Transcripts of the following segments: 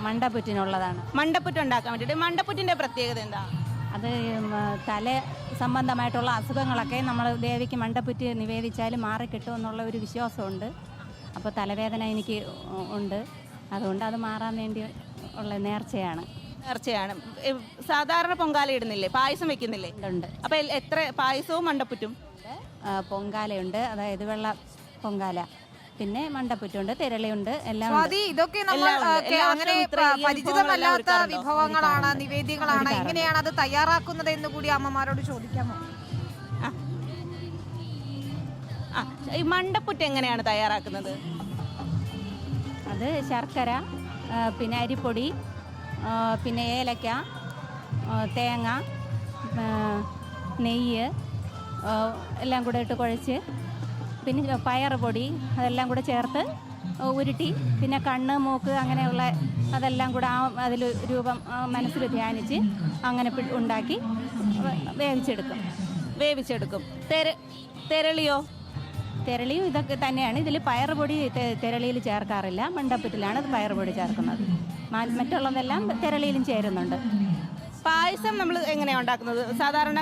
മണ്ടപ്പുറ്റിനുള്ളതാണ്. മണ്ടപ്പുറ്റ് ഉണ്ടാക്കാൻ വേണ്ടിയിട്ട്. മണ്ടപ്പുറ്റിൻ്റെ പ്രത്യേകത എന്താ? അത് തല സംബന്ധമായിട്ടുള്ള അസുഖങ്ങളൊക്കെ നമ്മൾ ദേവിക്ക് മണ്ടപ്പുറ്റ് നിവേദിച്ചാൽ മാറിക്കിട്ടുമെന്നുള്ള ഒരു വിശ്വാസമുണ്ട്. അപ്പോൾ തലവേദന എനിക്ക് ഉണ്ട്, അതുകൊണ്ട് അത് മാറാൻ വേണ്ടി ഉള്ള നേർച്ചയാണ്. സാധാരണ പൊങ്കാല ഇടുന്നില്ലേ, പായസം വെക്കുന്നില്ലേ? ഉണ്ട്. അപ്പോൾ എത്ര പായസവും മണ്ടപ്പുറ്റും? പൊങ്കാലയുണ്ട്, അതായത് വെള്ള പൊങ്കാല, പിന്നെ മണ്ടപ്പുറ്റുണ്ട്, തിരളിയുണ്ട്, എല്ലാം. ഇതൊക്കെ നമ്മൾ അങ്ങനെ പരിചിതമല്ലാത്ത വിഭവങ്ങളാണ്, നിവേദ്യങ്ങളാണ്. എങ്ങനെയാണ് അത് തയ്യാറാക്കുന്നത് എന്ന് കൂടി അമ്മമാരോട് ചോദിക്കാമോ? ഈ മണ്ടപ്പുറ്റ് എങ്ങനെയാണ് തയ്യാറാക്കുന്നത്? അത് ശർക്കര, പിന്നെ അരിപ്പൊടി, പിന്നെ ഏലക്ക, തേങ്ങ, നെയ്യ് എല്ലാം കൂടെ ഇട്ട് കുഴച്ച്, പിന്നെ പയർ പൊടി അതെല്ലാം കൂടെ ചേർത്ത് ഉരുട്ടി, പിന്നെ കണ്ണ്, മൂക്ക് അങ്ങനെയുള്ള അതെല്ലാം കൂടെ അതിൽ രൂപം മനസ്സിൽ ധ്യാനിച്ച് അങ്ങനെ ഉണ്ടാക്കി വേവിച്ചെടുക്കും. തെരളിയോ? തെരളിയും ഇതൊക്കെ തന്നെയാണ്. ഇതിൽ പയർ പൊടി തെരളിയിൽ ചേർക്കാറില്ല, മണ്ടപ്പുറ്റിലാണ് പയർ പൊടി ചേർക്കുന്നത്. മറ്റുള്ളതെല്ലാം തെരളിയിലും ചേരുന്നുണ്ട്. പായസം നമ്മൾ എങ്ങനെയാണ് ഉണ്ടാക്കുന്നത്? സാധാരണ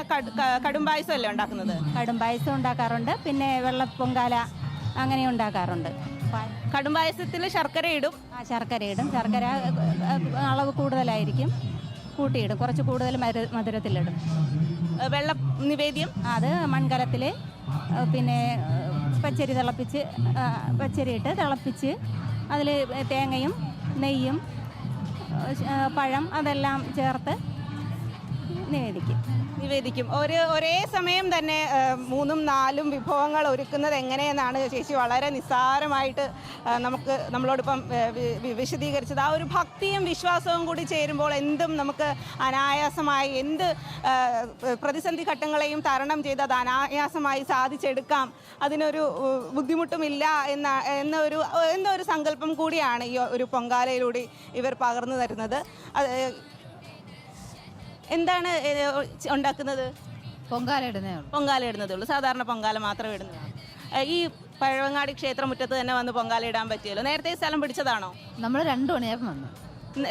കടും പായസം അല്ലേ ഉണ്ടാക്കുന്നത്? കടും പായസം ഉണ്ടാക്കാറുണ്ട്, പിന്നെ വെള്ളപ്പൊങ്കാല അങ്ങനെ ഉണ്ടാക്കാറുണ്ട്. കടും പായസത്തിൽ ശർക്കര ഇടും. ശർക്കര ഇടും. ശർക്കര അളവ് കൂടുതലായിരിക്കും, കൂട്ടിയിടും, കുറച്ച് കൂടുതൽ മധുരത്തിലിടും. വെള്ള നിവേദ്യം അത് മൺകലത്തിൽ പിന്നെ പച്ചരിയിട്ട് തിളപ്പിച്ച് അതിൽ തേങ്ങയും നെയ്യും പഴം അതെല്ലാം ചേർത്ത് നിവേദിക്കും. ഒരേ സമയം തന്നെ 3-4 വിഭവങ്ങൾ ഒരുക്കുന്നത് എങ്ങനെയെന്നാണ് ചേച്ചി വളരെ നിസ്സാരമായിട്ട് നമ്മളോടൊപ്പം വിശദീകരിച്ചത്. ആ ഒരു ഭക്തിയും വിശ്വാസവും കൂടി ചേരുമ്പോൾ എന്തും നമുക്ക് അനായാസമായി, എന്ത് പ്രതിസന്ധി ഘട്ടങ്ങളെയും തരണം ചെയ്ത് അത് അനായാസമായി സാധിച്ചെടുക്കാം, അതിനൊരു ബുദ്ധിമുട്ടുമില്ല എന്നൊരു സങ്കല്പം കൂടിയാണ് ഈ ഒരു പൊങ്കാലയിലൂടെ ഇവർ പകർന്നു തരുന്നത്. എന്താണ് ഉണ്ടാക്കുന്നത്? പൊങ്കാല ഇടുന്നതേ ഉള്ളൂ. സാധാരണ പൊങ്കാല മാത്രമേ ഇടുന്നുള്ളൂ. ഈ പഴവങ്ങാടി ക്ഷേത്രമുറ്റത്ത് തന്നെ വന്ന് പൊങ്കാല ഇടാൻ പറ്റിയല്ലോ. നേരത്തെ സ്ഥലം പിടിച്ചതാണോ? നമ്മൾ 2 മണിയായപ്പോൾ വന്നു.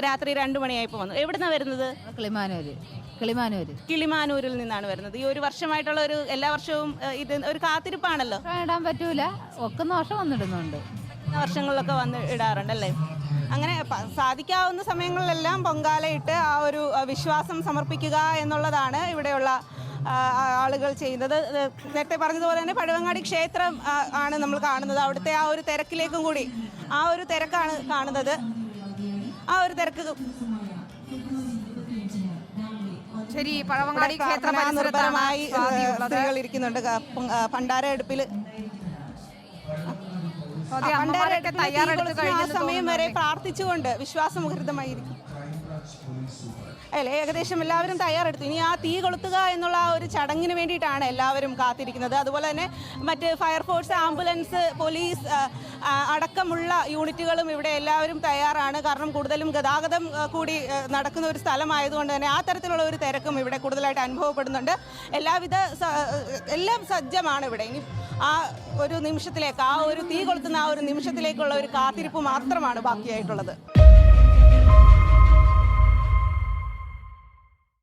രാത്രി 2 മണിയായപ്പോൾ വന്നു. എവിടുന്നാണ് വരുന്നത്? കിളിമാനൂരിൽ നിന്നാണ് വരുന്നത്. ഈ ഒരു വർഷമായിട്ടുള്ള എല്ലാ വർഷവും ഇത് ഒരു കാത്തിരിപ്പാണല്ലോ. ഇടാൻ പറ്റൂല, ഒക്കുന്ന വർഷം വന്നിടുന്നുണ്ട്. വർഷങ്ങളിലൊക്കെ വന്ന് ഇടാറുണ്ടല്ലേ? അങ്ങനെ സാധിക്കാവുന്ന സമയങ്ങളിലെല്ലാം പൊങ്കാലയിട്ട് ആ ഒരു വിശ്വാസം സമർപ്പിക്കുക എന്നുള്ളതാണ് ഇവിടെയുള്ള ആളുകൾ ചെയ്യുന്നത്. നേരത്തെ പറഞ്ഞതുപോലെ തന്നെ പഴവങ്ങാടി ക്ഷേത്രം ആണ് നമ്മൾ കാണുന്നത്. അവിടുത്തെ ആ ഒരു തിരക്കിലേക്കും കൂടി ആ ഒരു തിരക്കാണ് കാണുന്നത്. ആ ഒരു തിരക്ക് ശരി. പഴവങ്ങാടി ക്ഷേത്രം നിർഭരമായി സ്ത്രീകൾ ഇരിക്കുന്നുണ്ട്. ഭണ്ഡാര അടുപ്പിൽ സമയം വരെ പ്രാർത്ഥിച്ചുകൊണ്ട് വിശ്വാസമുഖരിതമായിരിക്കും അല്ലേ? ഏകദേശം എല്ലാവരും തയ്യാറെടുത്തു. ഇനി ആ തീ കൊളുത്തുക എന്നുള്ള ആ ഒരു ചടങ്ങിന് വേണ്ടിയിട്ടാണ് എല്ലാവരും കാത്തിരിക്കുന്നത്. അതുപോലെ തന്നെ മറ്റ് ഫയർഫോഴ്സ്, ആംബുലൻസ്, പോലീസ് അടക്കമുള്ള യൂണിറ്റുകളും ഇവിടെ എല്ലാവരും തയ്യാറാണ്. കാരണം കൂടുതലും ഗതാഗതം കൂടി നടക്കുന്ന ഒരു സ്ഥലമായതുകൊണ്ട് തന്നെ ആ തരത്തിലുള്ള ഒരു തിരക്കും ഇവിടെ കൂടുതലായിട്ട് അനുഭവപ്പെടുന്നുണ്ട്. എല്ലാം സജ്ജമാണ് ഇവിടെ. ഇനി ആ ഒരു നിമിഷത്തിലേക്ക്, ആ ഒരു തീ കൊളുത്തുന്ന ആ ഒരു നിമിഷത്തിലേക്കുള്ള ഒരു കാത്തിരിപ്പ് മാത്രമാണ് ബാക്കിയായിട്ടുള്ളത്.